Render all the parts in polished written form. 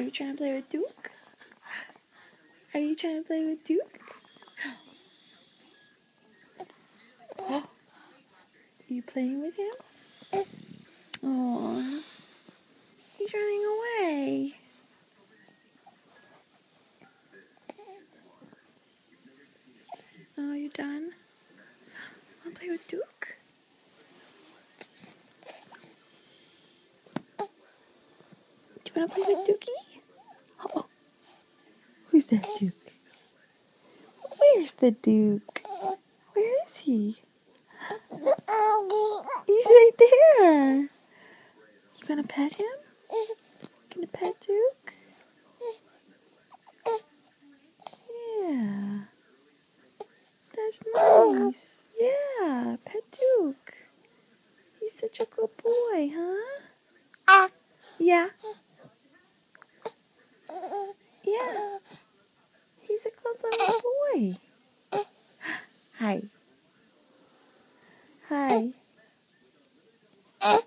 you trying to play with Duke? Are you trying to play with Duke? Oh, you playing with him? Oh, he's running away. Oh, you done? Want to play with Duke? Do you want to play with Dookie? Oh, who's that Duke? Where's the Duke? Where is he? He's right there. You gonna pet him? Gonna pet Duke? Yeah. That's nice. Yeah, pet Duke. He's such a good boy, huh? Yeah. Yeah. He's a good little boy. Hi. Hi. Oh.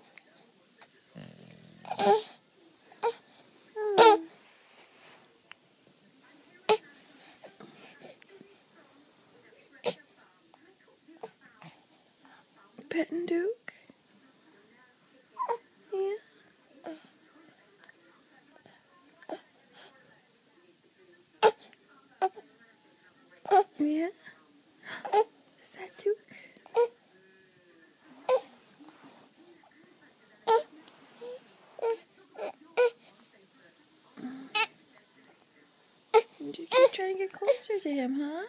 Petting Duke? Yeah. Yeah. Is that Duke? You keep trying to get closer to him, huh?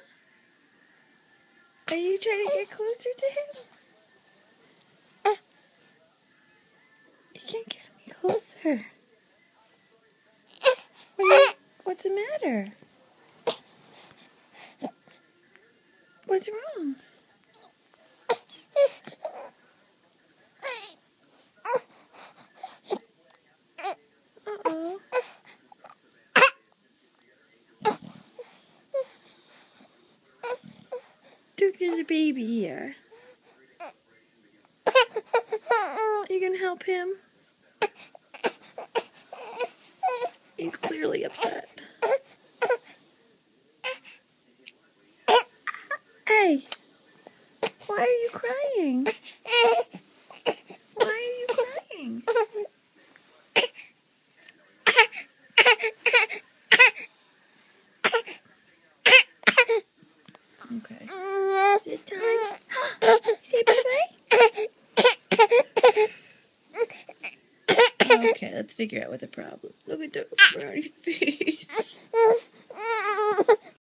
Are you trying to get closer to him? You can't get any closer. What's the matter? What's wrong? Uh-oh. Duke, there's a baby here. You gonna help him? He's clearly upset. Hey, why are you crying? Why are you crying? Okay. Is it time? Say bye-bye? Okay, let's figure out what the problem. Look at the frowny face.